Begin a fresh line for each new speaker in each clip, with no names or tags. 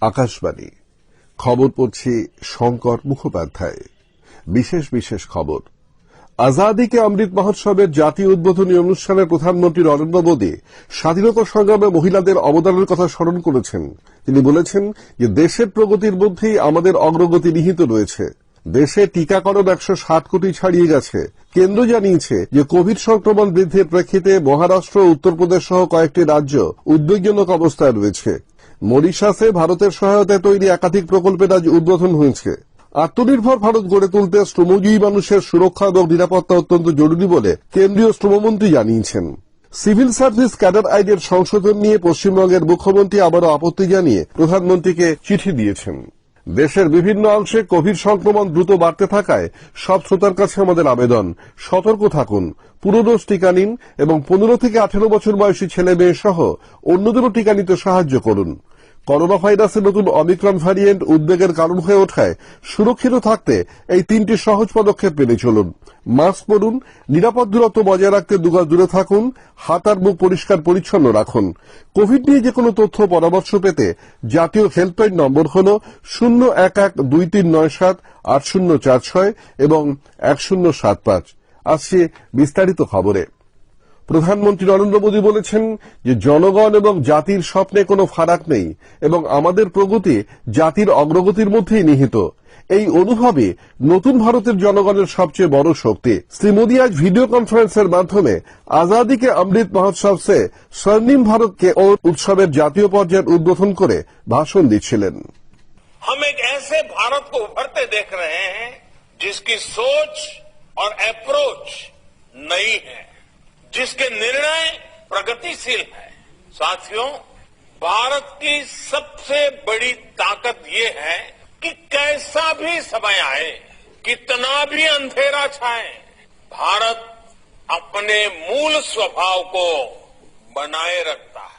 আকাশবাণী খবর পড়ছি শঙ্কর মুখোপাধ্যায়। বিশেষ খবর। আজাদি কে অমৃত মহোৎসবের জাতীয় উদ্বোধনী অনুষ্ঠানে প্রধানমন্ত্রী নরেন্দ্র মোদী স্বাধীনতা সংগ্রামে মহিলাদের অবদানের কথা স্মরণ করেছেন। তিনি বলেছেন যে দেশের প্রগতির মধ্যেই আমাদের অগ্রগতি নিহিত রয়েছে। দেশে টিকাকরণ 160 কোটি ছাড়িয়ে গেছে। কেন্দ্র জানিয়েছে যে কোভিড সংক্রমণ বৃদ্ধির প্রেক্ষিতে মহারাষ্ট্র, উত্তরপ্রদেশ সহ কয়েকটি রাজ্য উদ্বেগজনক অবস্থায় রয়েছে। মরিশাসে ভারতের সহায়তায় তৈরি একাধিক প্রকল্পের আজ উদ্বোধন হয়েছে। আত্মনির্ভর ভারত গড়ে তুলতে শ্রমজীবী মানুষের সুরক্ষা এবং নিরাপত্তা অত্যন্ত জরুরি বলে কেন্দ্রীয় শ্রমমন্ত্রী জানিয়েছেন। সিভিল সার্ভিস ক্যাডার আইনের সংশোধন নিয়ে পশ্চিমবঙ্গের মুখ্যমন্ত্রী আবারও আপত্তি জানিয়ে প্রধানমন্ত্রীকে চিঠি দিয়েছেন। দেশের বিভিন্ন অংশে কোভিড সংক্রমণ দ্রুত বাড়তে থাকায় সব শ্রোতার কাছে আমাদের আবেদন, সতর্ক থাকুন, পুরো ডোজ টিকা নিন এবং 15 থেকে 18 বছর বয়সী ছেলে মেয়ে সহ অন্যদেরও টিকা নিতে সাহায্য করুন। করোনা ভাইরাসের নতুন অমিক্রন ভ্যারিয়েন্ট উদ্বেগের কারণ হয়ে ওঠায় সুরক্ষিত থাকতে এই 3টি সহজ পদক্ষেপ মেনে চলুন। মাস্ক পরুন, নিরাপদ দূরত্ব বজায় রাখতে 2 গজ দূরে থাকুন, হাত আর মুখ পরিষ্কার পরিচ্ছন্ন রাখুন। কোভিড নিয়ে যে কোনো তথ্য পরামর্শ পেতে জাতীয় হেল্পলাইন নম্বর হল 01123978046 এবং 1075। আসছে বিস্তারিত খবরে। প্রধানমন্ত্রী নরেন্দ্র মোদী বলেছেন যে জনগণ এবং জাতির স্বপ্নে কোনো ফারাক নেই এবং আমাদের প্রগতি জাতির অগ্রগতির মধ্যেই নিহিত। এই অনুভবে নতুন ভারতের জনগণের সবচেয়ে বড় শক্তি। শ্রী মোদী আজ ভিডিও কনফারেন্সের মাধ্যমে আজাদি কে অমৃত মহোৎসব সে স্বর্ণিম ভারত কে উৎসবের জাতীয় পর্যায়ের উদ্বোধন করে ভাষণ দিচ্ছিলেন।
हम एक ऐसे भारत को उभरते देख रहे हैं जिसकी सोच और अप्रोच नई है, जिसके निर्णय प्रगतिशील है। साथियों, भारत की सबसे बड़ी ताकत ये है कि कैसा भी समय आए, कितना भी अंधेरा छाए, भारत अपने मूल स्वभाव को बनाए रखता है।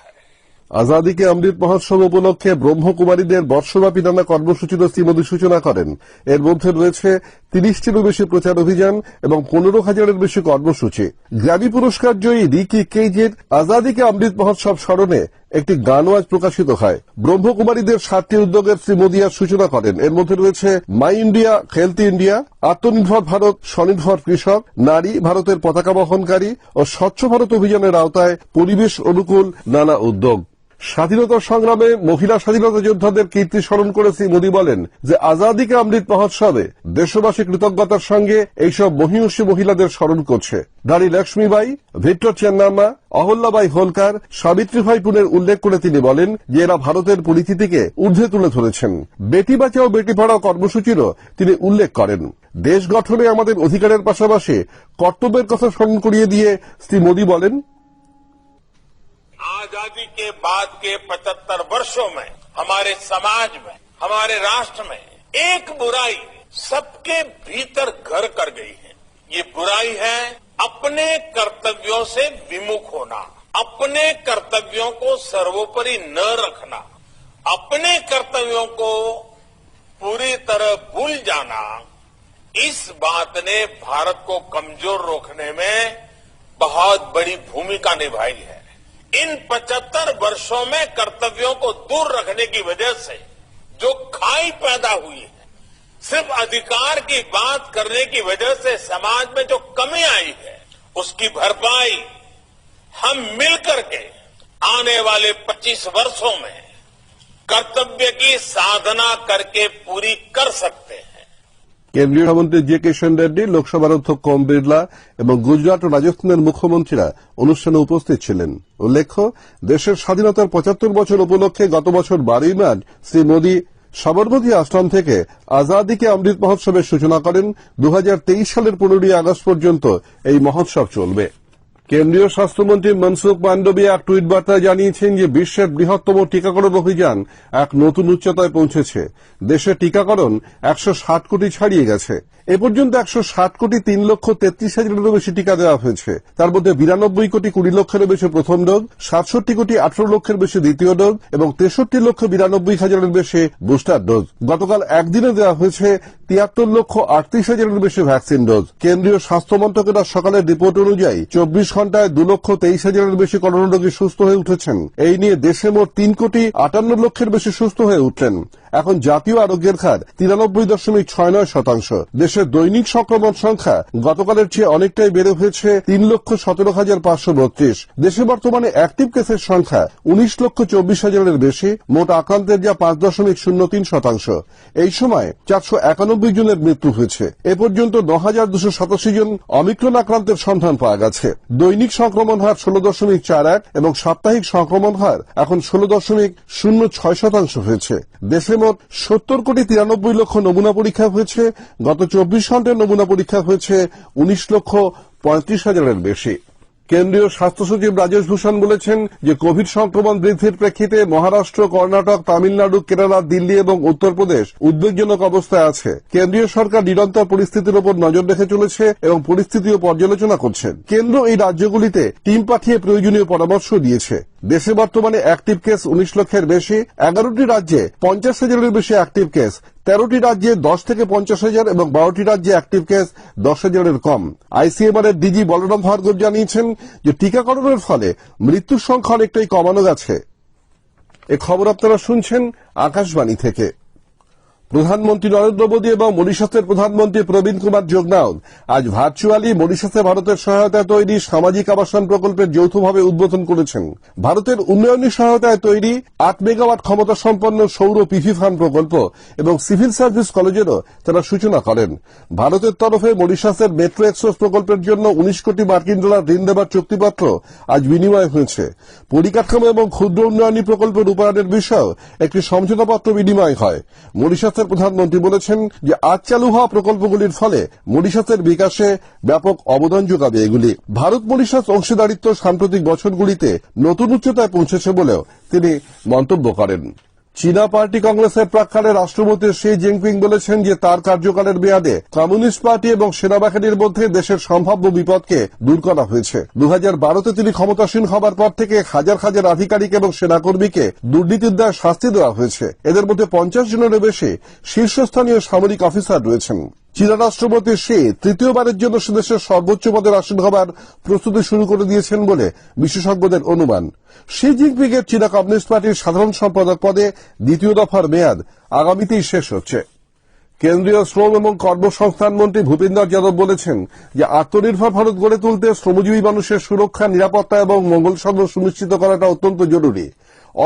আজাদি কে অমৃত মহোৎসব উপলক্ষে ব্রহ্মকুমারীদের বর্ষব্যাপী নানা কর্মসূচির শ্রী মোদী সূচনা করেন। এর মধ্যে রয়েছে 30টিরও বেশি প্রচার অভিযান এবং 15,000-এর বেশি কর্মসূচি। গ্র্যামি পুরস্কার জয়ী রিকি কেইজের আজাদি কে অমৃত মহোৎসব স্মরণে একটি গানও আজ প্রকাশিত হয়। ব্রহ্মকুমারীদের 7টি উদ্যোগের শ্রী মোদী আজ সূচনা করেন। এর মধ্যে রয়েছে মাই ইন্ডিয়া, হেলথ ইন্ডিয়া, আত্মনির্ভর ভারত, স্বনির্ভর কৃষক, নারী ভারতের পতাকা বহনকারী ও স্বচ্ছ ভারত অভিযানের আওতায় পরিবেশ অনুকূল নানা উদ্যোগ। স্বাধীনতা সংগ্রামে মহিলা স্বাধীনতা যোদ্ধাদের কীর্তি স্মরণ করে শ্রী মোদী বলেন যে আজাদি কে অমৃত মহোৎসবে দেশবাসী কৃতজ্ঞতার সঙ্গে এইসব মহিয়সী মহিলাদের স্মরণ করছে। রানী লক্ষ্মীবাই, ভিক্টর চেন্নাম্মা, অহল্যাবাই হোলকার, সাবিত্রীবাই পুলের উল্লেখ করে তিনি বলেন যে এরা ভারতের পরিচিতিকে ঊর্ধ্বে তুলে ধরেছেন। বেটি বাঁচাও বেটি পড়াও কর্মসূচিরও তিনি উল্লেখ করেন। দেশ গঠনে আমাদের অধিকারের পাশাপাশি কর্তব্যের কথা স্মরণ করিয়ে দিয়ে শ্রী মোদী বলেন,
आजादी के बाद के 75 वर्षों में हमारे समाज में, हमारे राष्ट्र में एक बुराई सबके भीतर घर कर गई है। ये बुराई है अपने कर्तव्यों से विमुख होना, अपने कर्तव्यों को सर्वोपरि न रखना, अपने कर्तव्यों को पूरी तरह भूल जाना। इस बात ने भारत को कमजोर रोकने में बहुत बड़ी भूमिका निभाई है। इन 75 वर्षों में कर्तव्यों को दूर रखने की वजह से जो खाई पैदा हुई है, सिर्फ अधिकार की बात करने की वजह से समाज में जो कमी आई है, उसकी भरपाई हम मिलकर के आने वाले 25 वर्षों में कर्तव्य की साधना करके पूरी कर सकते हैं।
কেন্দ্রীয় মন্ত্রী জে কিষণ রেড্ডি, লোকসভার অধ্যক্ষ ওম বিড়লা এবং গুজরাট ও রাজস্থানের মুখ্যমন্ত্রীরা অনুষ্ঠানে উপস্থিত ছিলেন। উল্লেখ্য, দেশের স্বাধীনতার 75 বছর উপলক্ষে গত বছর 12ই মার্চ শ্রী মোদী সবরমতী আশ্রম থেকে আজাদি কে অমৃত মহোৎসবের সূচনা করেন। 2023 সালের 15ই আগস্ট পর্যন্ত এই মহোৎসব চলবে। কেন্দ্রীয় স্বাস্থ্যমন্ত্রী মনসুখ মান্ডভিয়া এক টুইট বার্তায় জানিয়েছেন যে বিশ্বের বৃহত্তম টিকাকরণ অভিযান এক নতুন উচ্চতায় পৌঁছেছে। দেশে টিকাকরণ 160 কোটি ছাড়িয়ে গেছে। এ পর্যন্ত 160,03,33,000-এরও বেশি টিকা দেওয়া হয়েছে। তার মধ্যে 92,20,00,000-এর বেশি প্রথম ডোজ, 67,18,00,000-এর বেশি দ্বিতীয় ডোজ এবং 63,92,000-এর বেশি বুস্টার ডোজ। গতকাল একদিনে দেওয়া হয়েছে 73,38,000-এর বেশি ভ্যাকসিন ডোজ। কেন্দ্রীয় স্বাস্থ্য মন্ত্রকের সকালের রিপোর্ট অনুযায়ী 24 ঘন্টায় 2,23,000-এর বেশি করোনা রোগী সুস্থ হয়ে উঠেছেন। এই নিয়ে দেশে মোট 3,58,00,000-এর বেশি সুস্থ হয়ে উঠলেন। এখন জাতীয় আরোগ্যের হার 93.69%। দেশের দৈনিক সংক্রমণ সংখ্যা গতকালের চেয়ে অনেকটাই বেড়ে হয়েছে 3,17,532। দেশে বর্তমানে অ্যাক্টিভ কেসের সংখ্যা 19,24,000-এর বেশি। মোট আক্রান্তের যা 5.03%। এই সময় 491 জনের মৃত্যু হয়েছে। এ পর্যন্ত 9,287 জন অমিক্রন আক্রান্তের সন্ধান পাওয়া গেছে। দৈনিক সংক্রমণ হার 16.41 এবং সাপ্তাহিক সংক্রমণ হার এখন 16.06% হয়েছে। দেশে মোট 70,93,00,000 নমুনা পরীক্ষা হয়েছে। গত 24 ঘন্টায় নমুনা পরীক্ষা হয়েছে 19,35,000-এর বেশি। কেন্দ্রীয় স্বাস্থ্য সচিব রাজেশ ভূষণ বলেছেন যে কোভিড সংক্রমণ বৃদ্ধির প্রেক্ষিতে মহারাষ্ট্র, কর্ণাটক, তামিলনাড়ু, কেরালা, দিল্লি এবং উত্তরপ্রদেশ উদ্বেগজনক অবস্থায় আছে। কেন্দ্রীয় সরকার নিরন্তর পরিস্থিতির উপর নজর রেখে চলেছে এবং পরিস্থিতিও পর্যালোচনা করছেন। কেন্দ্র এই রাজ্যগুলিতে টিম পাঠিয়ে প্রয়োজনীয় পরামর্শ দিয়েছে। দেশে বর্তমানে অ্যাক্টিভ কেস 19 লক্ষের বেশি। 11টি রাজ্যে 50,000-এর বেশি অ্যাক্টিভ কেস, 13টি রাজ্যে 10 থেকে 50,000 এবং 12টি রাজ্যে অ্যাক্টিভ কেস 10,000-এর কম। আইসিএমআর-এর ডিজি বলরাম ভার্গব জানিয়েছেন যে টিকাকরণের ফলে মৃত্যুর সংখ্যা অনেকটাই কমানো গেছে। এ খবর আপনারা শুনছেন আকাশবাণী থেকে। প্রধানমন্ত্রী নরেন্দ্র মোদী এবং মরিশাসের প্রধানমন্ত্রী প্রবীণ কুমার জগনাথ আজ ভার্চুয়ালি মরিশাসে ভারতের সহায়তায় তৈরি সামাজিক আবাসন প্রকল্পের যৌথভাবে উদ্বোধন করেছেন। ভারতের উন্নয়নী সহায়তায় তৈরি 8 মেগাওয়াট ক্ষমতা সম্পন্ন সৌর পিভি ফার্ম প্রকল্প এবং সিভিল সার্ভিস কলেজেরও তারা সূচনা করেন। ভারতের তরফে মরিশাসের মেট্রো এক্সপ্রেস প্রকল্পের জন্য 19 কোটি মার্কিন ডলার ঋণ দেবার চুক্তিপত্র আজ বিনিময় হয়েছে। পরিকাঠামো এবং ক্ষুদ্র উন্নয়নী প্রকল্প রূপায়ণের বিষয়েও একটি সমঝোতাপত্র বিনিময় হয়। মরিশাসের প্রধানমন্ত্রী বলেছেন যে আজ চালু হওয়া প্রকল্পগুলির ফলে মরিশাসের বিকাশে ব্যাপক অবদান যোগাবে এগুলি। ভারত মরিশাস অংশীদারিত্ব সাম্প্রতিক বছরগুলিতে নতুন উচ্চতায় পৌঁছেছে বলেও তিনি মন্তব্য করেন। চীনা পার্টি কংগ্রেসের প্রাক্কালে রাষ্ট্রপতি শি জিনপিং বলেছেন যে তার কার্যকালের মেয়াদে কমিউনিস্ট পার্টি এবং সেনাবাহিনীর মধ্যে দেশের সম্ভাব্য বিপদকে দূর করা হয়েছে। 2012-তে তিনি ক্ষমতাসীন হবার পর থেকে হাজার হাজার আধিকারিক এবং সেনাকর্মীকে দুর্নীতির দায়ে শাস্তি দেওয়া হয়েছে। এদের মধ্যে 50 জনেরও বেশি শীর্ষস্থানীয় সামরিক অফিসার রয়েছেন। চীনা রাষ্ট্রপতি শি তৃতীয়বারের জন্য সে দেশের সর্বোচ্চ পদের আসীন হবার প্রস্তুতি শুরু করে দিয়েছেন বলে বিশেষজ্ঞদের অনুমান। শি জিনপিং এর চীনা কমিউনিস্ট পার্টির সাধারণ সম্পাদক পদে দ্বিতীয় দফার মেয়াদ আগামীতেই শেষ হচ্ছে। কেন্দ্রীয় শ্রম এবং কর্মসংস্থান মন্ত্রী ভূপেন্দর যাদব বলেছেন যে আত্মনির্ভর ভারত গড়ে তুলতে শ্রমজীবী মানুষের সুরক্ষা, নিরাপত্তা এবং মঙ্গলসম্য সুনিশ্চিত করাটা অত্যন্ত জরুরি।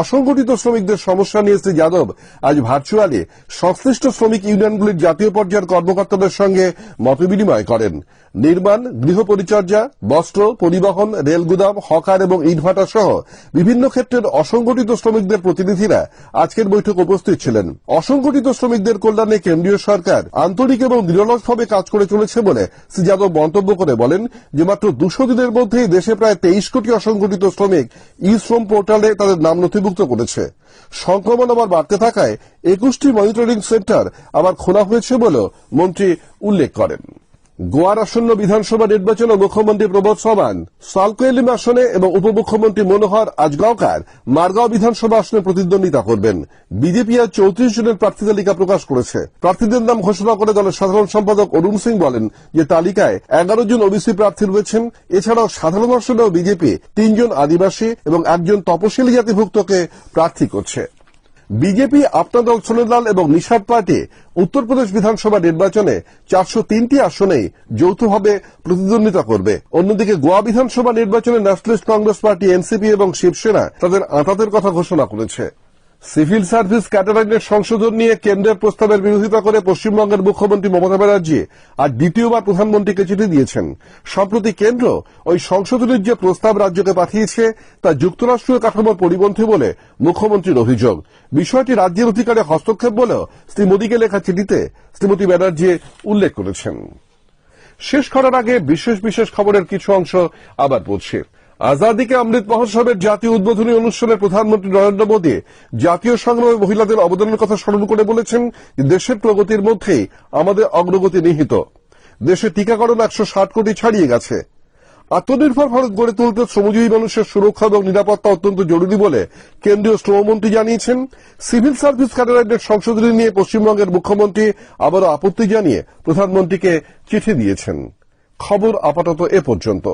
অসংগঠিত শ্রমিকদের সমস্যা নিয়ে শ্রী যাদব আজ ভার্চুয়ালি সংশ্লিষ্ট শ্রমিক ইউনিয়নগুলির জাতীয় পর্যায়ের কর্মকর্তাদের সঙ্গে মতবিনিময় করেন। নির্মাণ, গৃহ পরিচর্যা, বস্ত্র, পরিবহন, রেলগুদাম, হকার এবং ইটভাটা সহ বিভিন্ন ক্ষেত্রের অসংগঠিত শ্রমিকদের প্রতিনিধিরা আজকের বৈঠকে উপস্থিত ছিলেন। অসংগঠিত শ্রমিকদের কল্যাণে কেন্দ্রীয় সরকার আন্তরিক এবং নিরলসভাবে কাজ করে চলেছে বলে শ্রী যাদব মন্তব্য করে বলেন যে মাত্র 200 দিনের মধ্যেই দেশে প্রায় 23 কোটি অসংগঠিত শ্রমিক ই শ্রম পোর্টালে তাদের নাম নথিভুক্ত করেছে। সংক্রমণ আবার বাড়তে থাকায় 21টি মনিটরিং সেন্টার আবার খোলা হয়েছে বলেও মন্ত্রী উল্লেখ করেন। গোয়ার আসন্ন বিধানসভা নির্বাচনে মুখ্যমন্ত্রী প্রমোদ সাওয়ান্ত সালকোয়েলিম আসনে এবং উপমুখ্যমন্ত্রী মনোহর আজগাঁওকার মারগাঁও বিধানসভা আসনে প্রতিদ্বন্দ্বিতা করবেন। বিজেপি আজ 34 জনের প্রার্থী তালিকা প্রকাশ করেছে। প্রার্থীদের নাম ঘোষণা করে দলের সাধারণ সম্পাদক অরুণ সিং বলেন যে তালিকায় 11 জন ওবিসি প্রার্থী রয়েছেন। এছাড়াও সাধারণ আসনেও বিজেপি 3 জন আদিবাসী এবং 1 জন তপশিলি জাতিভুক্তকে প্রার্থী করছে। বিজেপি, আপনা দল সোনেলাল এবং নিষাদ পার্টি উত্তরপ্রদেশ বিধানসভা নির্বাচনে 403টি আসনেই যৌথভাবে প্রতিদ্বন্দ্বিতা করবে। অন্যদিকে গোয়া বিধানসভা নির্বাচনে ন্যাশনালিস্ট কংগ্রেস পার্টি, এনসিপি এবং শিবসেনা তাদের আঁতাতের কথা ঘোষণা করেছে। সিভিল সার্ভিস ক্যাডারের সংশোধন নিয়ে কেন্দ্রের প্রস্তাবের বিরোধিতা করে পশ্চিমবঙ্গের মুখ্যমন্ত্রী মমতা ব্যানার্জি আজ দ্বিতীয়বার প্রধানমন্ত্রীকে চিঠি দিয়েছেন। সম্প্রতি কেন্দ্র ওই সংশোধনের যে প্রস্তাব রাজ্যকে পাঠিয়েছে তা যুক্তরাষ্ট্রীয় কাঠামোর পরিপন্থী বলে মুখ্যমন্ত্রীর অভিযোগ। বিষয়টি রাজ্যের অধিকারে হস্তক্ষেপ বলেও শ্রী মোদীকে লেখা চিঠিতে শ্রীমতী ব্যানার্জি উল্লেখ করেছেন। শেষ করার আগে বিশেষ বিশেষ খবরের কিছু অংশ আবার পড়ছি। আজাদিকে অমৃত মহোৎসবের জাতীয় উদ্বোধনী অনুষ্ঠানে প্রধানমন্ত্রী নরেন্দ্র মোদী জাতীয় সংগ্রামে মহিলাদের অবদানের কথা স্মরণ করে বলেছেন, দেশের প্রগতির মধ্যেই আমাদের অগ্রগতি নিহিত। দেশে টিকাকরণ 160 কোটি ছাড়িয়ে গেছে। আত্মনির্ভর ভারত গড়ে তুলতে শ্রমজীবী মানুষের সুরক্ষা এবং নিরাপত্তা অত্যন্ত জরুরি বলে কেন্দ্রীয় শ্রমমন্ত্রী জানিয়েছেন। সিভিল সার্ভিস ক্যাডারদের সংশোধনী নিয়ে পশ্চিমবঙ্গের মুখ্যমন্ত্রী আবারও আপত্তি জানিয়ে প্রধানমন্ত্রীকে চিঠি দিয়েছেন। খবর আপাতত এ পর্যন্ত।